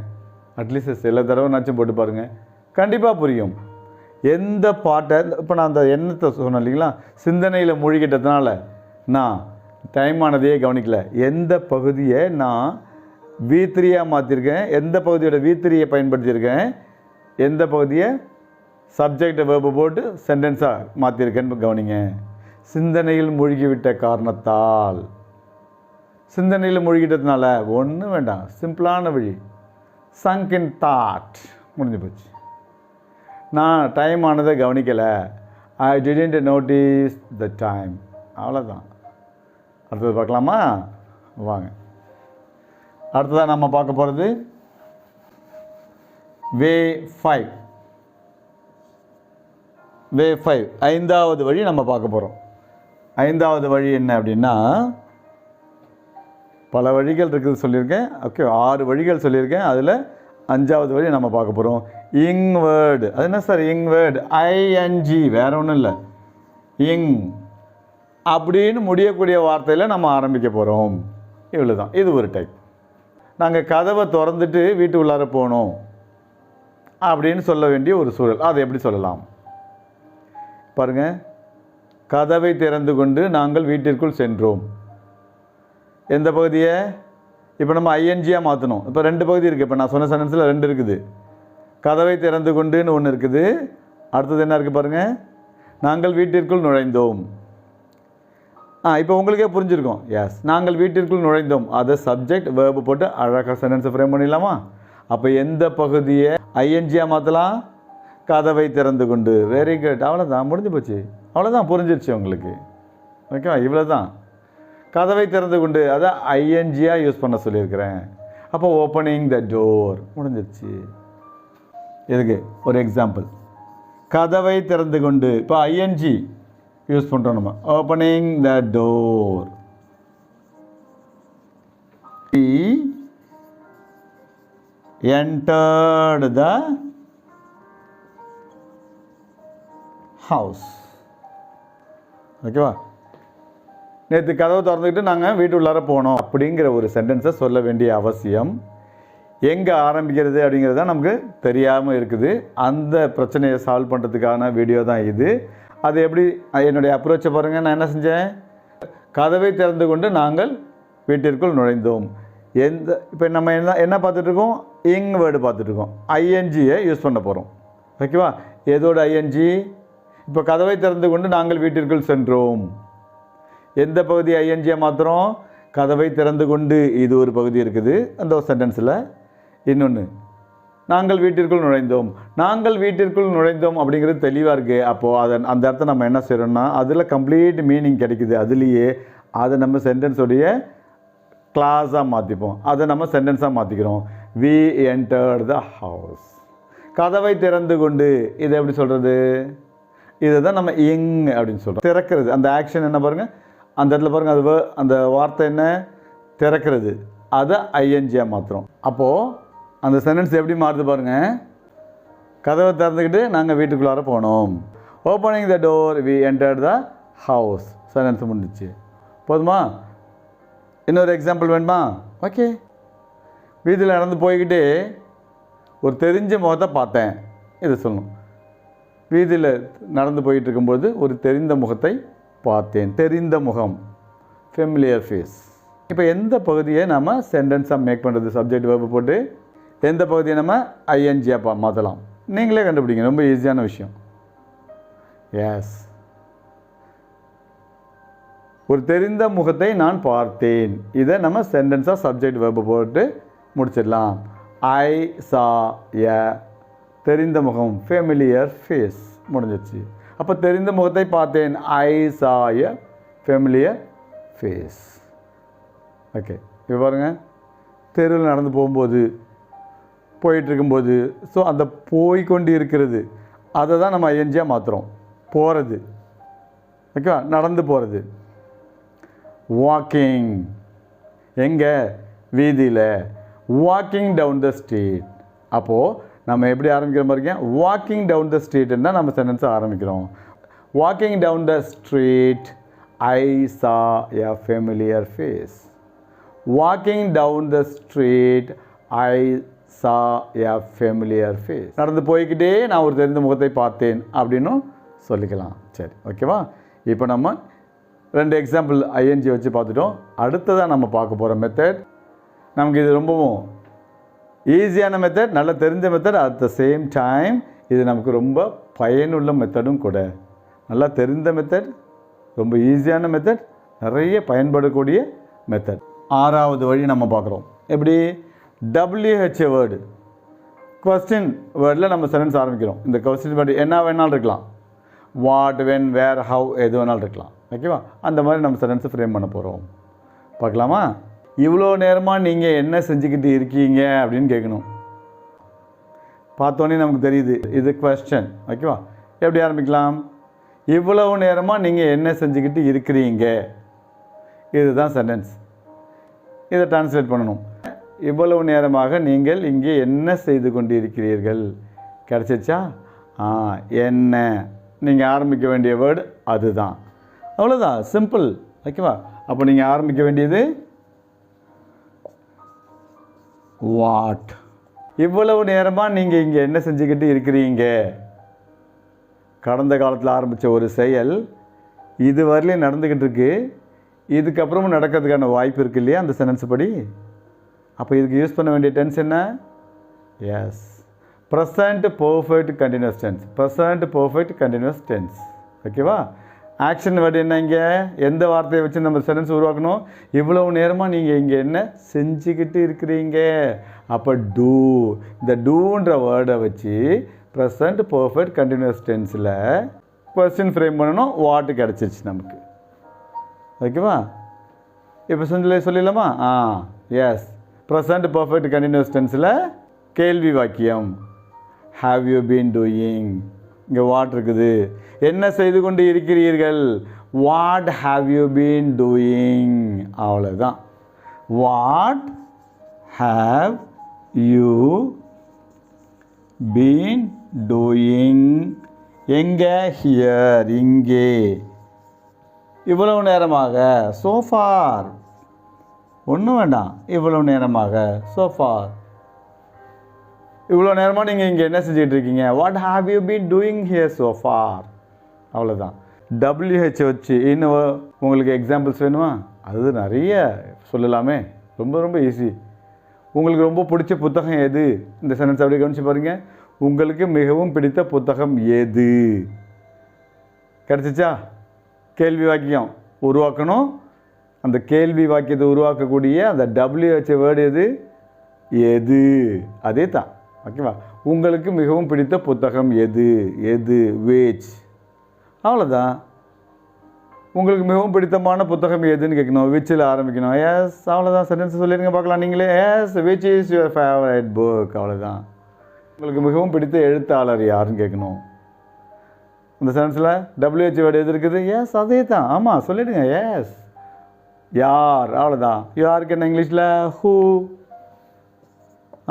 அட்லீஸ்ட் சில தடவைனாச்சும் போட்டு பாருங்கள், கண்டிப்பாக புரியும். எந்த பாட்டை இப்போ நான் அந்த எண்ணத்தை சொன்னேன் இல்லைங்களா, சிந்தனையில் மூழ்கிட்டதுனால நான் டைம் ஆனதையே கவனிக்கல, எந்த பகுதியை நான் V3 மாற்றிருக்கேன், எந்த பகுதியோட V3 பயன்படுத்தியிருக்கேன், எந்த பகுதியை சப்ஜெக்டை வேர்பு போட்டு சென்டென்ஸாக மாற்றிருக்கேன்னு கவனிங்க. சிந்தனையில் மூழ்கிவிட்ட காரணத்தால், சிந்தனையில் மூழ்கிட்டதுனால ஒன்றும் வேண்டாம், சிம்பிளான வழி. சங்க் இன் தாட், முடிஞ்சு போச்சு. நான் டைம் ஆனதை கவனிக்கலை, I didn't notice the time. அவ்வளோதான். அடுத்தது பார்க்கலாமா? வாங்க. அடுத்ததாக நம்ம பார்க்க போகிறது V5. V5 ஐந்தாவது வழி நம்ம பார்க்க போகிறோம். ஐந்தாவது வழி என்ன அப்படின்னா, பல வழிகள் இருக்குது சொல்லியிருக்கேன். ஓகே, 6 வழிகள் சொல்லியிருக்கேன். அதில் அஞ்சாவது வழி நம்ம பார்க்க போகிறோம். இங் வேர்டு. அது என்ன சார் இங் வேர்டு? ஐஎன்ஜி, வேறு ஒன்றும் இல்லை. இங் அப்படின்னு முடியக்கூடிய வார்த்தையில் நம்ம ஆரம்பிக்க போகிறோம். இவ்வளோ தான். இது ஒரு டைப். நாங்கள் கதவை திறந்துட்டு வீட்டு உள்ளார போனோம் அப்படின்னு சொல்ல வேண்டிய ஒரு சூழல். அதை எப்படி சொல்லலாம் பாருங்கள். கதவை திறந்து கொண்டு நாங்கள் வீட்டிற்குள் சென்றோம். எந்த பகுதியை இப்போ நம்ம ஐஎன்ஜியாக மாற்றணும். இப்போ 2 பகுதி இருக்குது. இப்போ நான் சொன்ன சென்டென்ஸில் 2 இருக்குது. கதவை திறந்து கொண்டுன்னு ஒன்று இருக்குது. அடுத்தது என்ன இருக்குது பாருங்கள், நாங்கள் வீட்டிற்குள் நுழைந்தோம். இப்போ உங்களுக்கே புரிஞ்சிருக்கும். எஸ், நாங்கள் வீட்டிற்குள் நுழைந்தோம். அதை சப்ஜெக்ட் வேர்பு போட்டு அழகாக சென்டென்ஸை ஃப்ரேம் பண்ணிடலாமா? அப்போ எந்த பகுதியை ஐஎன்ஜியாக மாற்றலாம்? கதவை திறந்து கொண்டு. Very good. அவ்வளோதான், முடிஞ்சு போச்சு. அவ்வளோதான், புரிஞ்சிருச்சு உங்களுக்கு. ஓகேவா? இவ்வளோ தான். கதவை திறந்து கொண்டு அதை ஐஎன்ஜியாக யூஸ் பண்ண சொல்லியிருக்கிறேன். அப்போ ஓப்பனிங் த டோர் முடிஞ்சிருச்சு. இதுக்கு ஒரு எக்ஸாம்பிள். கதவை திறந்து கொண்டு இப்போ ஐஎன்ஜி யூஸ் பண்ணுறோம் நம்ம. Opening the door. He entered the house. ஓகேவா? நேற்று கதவை திறந்துக்கிட்டு நாங்கள் வீட்டு உள்ளார போனோம் அப்படிங்கிற ஒரு சென்டென்ஸை சொல்ல வேண்டிய அவசியம். எங்கே ஆரம்பிக்கிறது அப்படிங்கிறது தான் நமக்கு தெரியாமல் இருக்குது. அந்த பிரச்சனையை சால்வ் பண்ணுறதுக்கான வீடியோ தான் இது. அது எப்படி என்னுடைய அப்ரோச்சை பாருங்கள். நான் என்ன செஞ்சேன்? கதவை திறந்து கொண்டு நாங்கள் வீட்டிற்குள் நுழைந்தோம். இப்போ நம்ம என்ன பார்த்துட்ருக்கோம்? இங் வேர்டு பார்த்துட்ருக்கோம். ஐஎன்ஜியை யூஸ் பண்ண போகிறோம். ஓகேவா? எதோட ஐஎன்ஜி? இப்போ கதவை திறந்து கொண்டு நாங்கள் வீட்டிற்குள் சென்றோம். எந்த பகுதி ஐஎன்ஜியை மாத்திரம்? கதவை திறந்து கொண்டு இது ஒரு பகுதி இருக்குது அந்த சென்டென்ஸில். இன்னொன்று நாங்கள் வீட்டிற்குள் நுழைந்தோம். நாங்கள் வீட்டிற்குள் நுழைந்தோம் அப்படிங்கிறது தெளிவாக இருக்குது. அப்போது அந்த இடத்த நம்ம என்ன செய்கிறோம்னா அதில் கம்ப்ளீட் மீனிங் கிடைக்குது. அதுலேயே அதை நம்ம சென்டென்ஸோடைய கிளாஸாக மாற்றிப்போம். அதை நம்ம சென்டென்ஸாக மாற்றிக்கிறோம். We entered the house. கதவை திறந்து கொண்டு இதை எப்படி சொல்கிறது? இதை தான் நம்ம இங் அப்படின்னு சொல்கிறோம். திறக்கிறது அந்த ஆக்ஷன் என்ன பாருங்கள். அந்த இடத்துல பாருங்கள், அது அந்த வார்த்தை என்ன? திறக்கிறது. அதை ஐஎன்ஜியாக மாற்றுறோம். அப்போது அந்த சென்டென்ஸ் எப்படி மாறுது பாருங்கள். கதவை திறந்துக்கிட்டு நாங்கள் வீட்டுக்குள்ளார போனோம். Opening the door we entered the house. Sentence முடிஞ்சிச்சு. போதுமா? இன்னொரு எக்ஸாம்பிள் வேணுமா? ஓகே. வீதியில் நடந்து போய்கிட்டே ஒரு தெரிஞ்ச முகத்தை பார்த்தேன். இதை சொல்லணும். வீதியில் நடந்து போயிட்டு இருக்கும்போது ஒரு தெரிந்த முகத்தை பார்த்தேன். தெரிந்த முகம், ஃபெமிலியர் ஃபேஸ். இப்போ எந்த பகுதியை நம்ம சென்டென்ஸாக மேக் பண்ணுறது? சப்ஜெக்ட் வேர்பு போட்டு எந்த பகுதியை நம்ம ஐஎன்ஜியாக மாற்றலாம்? நீங்களே கண்டுபிடிங்க. ரொம்ப ஈஸியான விஷயம். எஸ், ஒரு தெரிந்த முகத்தை நான் பார்த்தேன். இதை நம்ம சென்டென்ஸாக சப்ஜெக்ட் வேர்பு போட்டு முடிச்சிடலாம். ஐ சா எ தெரிந்த முகம், ஃபெமிலியர் ஃபேஸ் முடிஞ்சிச்சு. அப்போ தெரிந்த முகத்தை பார்த்தேன். ஐ saw a familiar face. Okay. இப்போ பாருங்கள், தெருவில் நடந்து போகும்போது போயிட்டுருக்கும்போது ஸோ அந்த போய்கொண்டு இருக்கிறது அதை தான் நம்ம ஐஎன்ஜியாக மாற்றுறோம். போகிறது. ஓகேவா? நடந்து போகிறது. வாக்கிங் எங்கே? வீதியில். Walking down the street. அப்போது நம்ம எப்படி ஆரம்பிக்கிற மாதிரி இருக்கேன்? வாக்கிங் டவுன் த ஸ்ட்ரீட்னு தான் நம்ம சென்டென்ஸை ஆரம்பிக்கிறோம். Walking down the street I saw a familiar face. Walking down the street I saw a familiar face. நடந்து போய்கிட்டே நான் ஒரு தெரிந்த முகத்தை பார்த்தேன் அப்படின்னும் சொல்லிக்கலாம். சரி, ஓகேவா? இப்போ நம்ம 2 எக்ஸாம்பிள் ஐஎன்ஜி வச்சு பார்த்துட்டோம். அடுத்ததாக நம்ம பார்க்க போகிற மெத்தட், நமக்கு இது ரொம்பவும் ஈஸியான மெத்தட், நல்ல தெரிஞ்ச method. At the same time இது நமக்கு ரொம்ப பயனுள்ள மெத்தடும் கூட. நல்லா தெரிந்த மெத்தட், ரொம்ப ஈஸியான மெத்தட், நிறைய பயன்படக்கூடிய மெத்தட். 6வது வழி நம்ம பார்க்குறோம். எப்படி? WH வேர்டு, கொஸ்டின் வேர்டில் நம்ம சென்டென்ஸ் ஆரம்பிக்கிறோம். இந்த கொஸ்டின் வேர்டு என்ன வேணாலும் இருக்கலாம். வாட், வென், வேர், ஹவ் எது வேணாலும் இருக்கலாம். ஓகேவா? அந்த மாதிரி நம்ம சென்டென்ஸை ஃப்ரேம் பண்ண போகிறோம். பார்க்கலாமா? இவ்வளோ நேரமாக நீங்கள் என்ன செஞ்சுக்கிட்டு இருக்கீங்க அப்படின்னு கேட்கணும். பார்த்தோன்னே நமக்கு தெரியுது இது கொஸ்டின். ஓகேவா? எப்படி ஆரம்பிக்கலாம்? இவ்வளவு நேரமாக நீங்கள் என்ன செஞ்சுக்கிட்டு இருக்கிறீங்க, இதுதான் சென்டென்ஸ். இதை டிரான்ஸ்லேட் பண்ணணும். இவ்வளவு நேரமாக நீங்கள் இங்கே என்ன செய்து கொண்டிருக்கிறீர்கள். கிடச்சிச்சா? என்ன நீங்கள் ஆரம்பிக்க வேண்டிய வேர்டு அதுதான். அவ்வளோதான், சிம்பிள். ஓகேவா? அப்போ நீங்கள் ஆரம்பிக்க வேண்டியது வாட். இவ்வளவு நேரமாக நீங்கள் இங்கே என்ன செஞ்சுக்கிட்டு இருக்கிறீங்க. கடந்த காலத்தில் ஆரம்பித்த ஒரு செயல் இது வரலையும் நடந்துக்கிட்டு இருக்கு. இதுக்கப்புறமும் நடக்கிறதுக்கான வாய்ப்பு இருக்குது இல்லையா அந்த சென்டென்ஸ் படி. அப்போ இதுக்கு யூஸ் பண்ண வேண்டிய டென்ஸ் என்ன? Yes, present perfect continuous tense. Present perfect continuous tense. ஓகேவா? ஆக்ஷன் வேர்டு என்ன? இங்கே எந்த வார்த்தையை வச்சு நம்ம சென்டென்ஸ் உருவாக்கணும்? இவ்வளவு நேரமாக நீங்கள் இங்கே என்ன செஞ்சுக்கிட்டு இருக்கிறீங்க. அப்போ டூ. இந்த டூன்ற வேர்டை வச்சு ப்ரெசண்ட் பர்ஃபெக்ட் கண்டினியூஸ் டென்ஸில் கொஸ்டின் ஃப்ரேம் பண்ணணும். வாட்டு கிடச்சிருச்சு நமக்கு. ஓகேவா? இப்போ சொல்லிடலாமா? எஸ், ப்ரெசண்ட் பர்ஃபெக்ட் கண்டினியூஸ் டென்ஸில் கேள்வி வாக்கியம். Have you been doing. இங்கே வாட் இருக்குது. என்ன செய்து கொண்டு இருக்கிறீர்கள். What have you been doing. அவ்வளோதான். What have you been doing. எங்கே? ஹியர், இங்கே. இவ்வளவு நேரமாக, சோஃபார். ஒன்றும் வேண்டாம், இவ்வளவு நேரமாக, சோஃபார். இவ்வளோ நேரமாக நீங்கள் இங்கே என்ன செஞ்சுட்டு இருக்கீங்க. What have you been doing here so far. அவ்வளோதான். WH வச்சு இன்னும் உங்களுக்கு எக்ஸாம்பிள்ஸ் வேணுமா? அது நிறைய சொல்லலாமே. ரொம்ப ரொம்ப ஈஸி. உங்களுக்கு ரொம்ப பிடிச்ச புத்தகம் எது? இந்த சென்டென்ஸ் அப்படியே கவனிச்சு பாருங்கள். உங்களுக்கு மிகவும் பிடித்த புத்தகம் எது. கிடச்சிச்சா? கேள்வி வாக்கியம் உருவாக்கணும். அந்த கேள்வி வாக்கியத்தை உருவாக்கக்கூடிய அந்த WH வேர்டு எது? எது. அதே தான். ஓகேவா? உங்களுக்கு மிகவும் பிடித்த புத்தகம் எது. எது, வேச். அவ்வளோதான். உங்களுக்கு மிகவும் பிடித்தமான புத்தகம் எதுன்னு கேட்கணும். விச்சில் ஆரம்பிக்கணும். எஸ், அவ்வளோதான். சென்டென்ஸ் சொல்லிடுங்க பார்க்கலாம் நீங்களே. Yes, which is your favourite book. அவ்வளோதான். உங்களுக்கு மிகவும் பிடித்த எழுத்தாளர் யாருன்னு கேட்கணும். இந்த சென்டென்ஸில் WH வேர்டு எது இருக்குது? எஸ், அதே தான். ஆமாம், சொல்லிவிடுங்க. எஸ், யார். அவ்வளோதான். யாருக்கு என்ன இங்கிலீஷில்? ஹூ.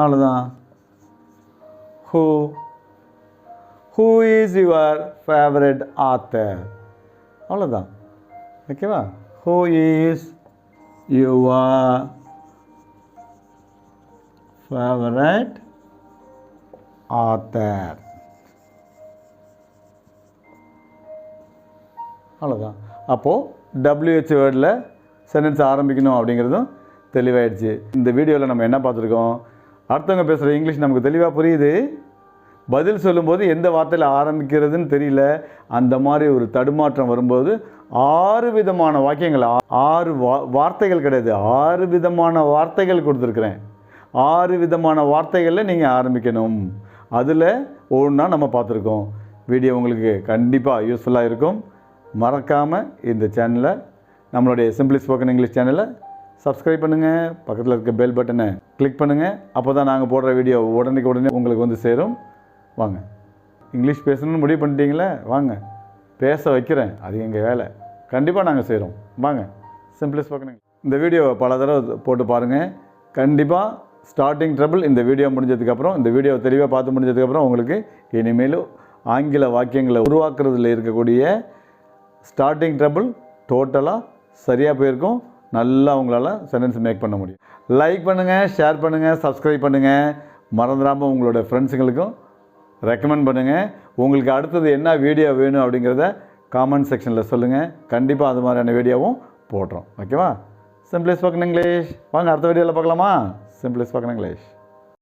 அவ்வளோதான். Who. Who is your favourite author. அவ்வளோதான். ஓகேவா? Who is your favourite author. அவ்வளோதான். அப்போது WH வேர்டில் சென்டென்ஸ் ஆரம்பிக்கணும் அப்படிங்கிறதும் தெளிவாயிடுச்சு. இந்த வீடியோவில் நம்ம என்ன பார்த்துருக்கோம்? அடுத்தவங்க பேசுகிற இங்கிலீஷ் நமக்கு தெளிவாக புரியுது. பதில் சொல்லும்போது எந்த வார்த்தையில் ஆரம்பிக்கிறதுன்னு தெரியல. அந்த மாதிரி ஒரு தடுமாற்றம் வரும்போது 6 விதமான வாக்கியங்கள், 6 வார்த்தைகள் கிடையாது, 6 விதமான வார்த்தைகள் கொடுத்துருக்குறேன். 6 விதமான வார்த்தைகளில் நீங்கள் ஆரம்பிக்கணும். அதில் ஒன்றா நம்ம பார்த்துருக்கோம். வீடியோ உங்களுக்கு கண்டிப்பாக யூஸ்ஃபுல்லாக இருக்கும். மறக்காமல் இந்த சேனலை, நம்மளுடைய சிம்பிளி ஸ்போக்கன் இங்கிலீஷ் சேனலை சப்ஸ்கிரைப் பண்ணுங்கள். பக்கத்தில் இருக்க பெல் பட்டனை கிளிக் பண்ணுங்கள். அப்போ தான் நாங்கள் போடுற வீடியோ உடனே உங்களுக்கு வந்து சேரும். வாங்க, இங்கிலீஷ் பேசணும்னு முடிவு பண்ணிட்டீங்களே, வாங்க பேச வைக்கிறேன். அது எங்கள் வேலை. கண்டிப்பாக நாங்கள் செய்கிறோம். வாங்க, சிம்பிளி ஸ்போக்கன். இந்த வீடியோ பல தடவை போட்டு பாருங்கள். கண்டிப்பாக ஸ்டார்டிங் ட்ரபிள் இந்த வீடியோ முடிஞ்சதுக்கப்புறம், இந்த வீடியோ தெளிவாக பார்த்து முடிஞ்சதுக்கப்புறம் உங்களுக்கு இனிமேலும் ஆங்கில வாக்கியங்களை உருவாக்குறதுல இருக்கக்கூடிய ஸ்டார்டிங் ட்ரபிள் டோட்டலாக சரியாக போயிருக்கும். நல்லா உங்களால் சென்டென்ஸ் மேக் பண்ண முடியும். லைக் பண்ணுங்கள், ஷேர் பண்ணுங்கள், சப்ஸ்கிரைப் பண்ணுங்கள். மறந்துடாமல் உங்களோட ஃப்ரெண்ட்ஸுங்களுக்கும் ரெக்கமெண்ட் பண்ணுங்கள். உங்களுக்கு அடுத்தது என்ன வீடியோ வேணும் அப்படிங்கிறத காமெண்ட் செக்ஷனில் சொல்லுங்கள். கண்டிப்பாக அது மாதிரியான வீடியோவும் போடுறோம். ஓகேவா? Simply spoken English. வாங்க அடுத்த வீடியோவில் பார்க்கலாமா? Simply spoken English.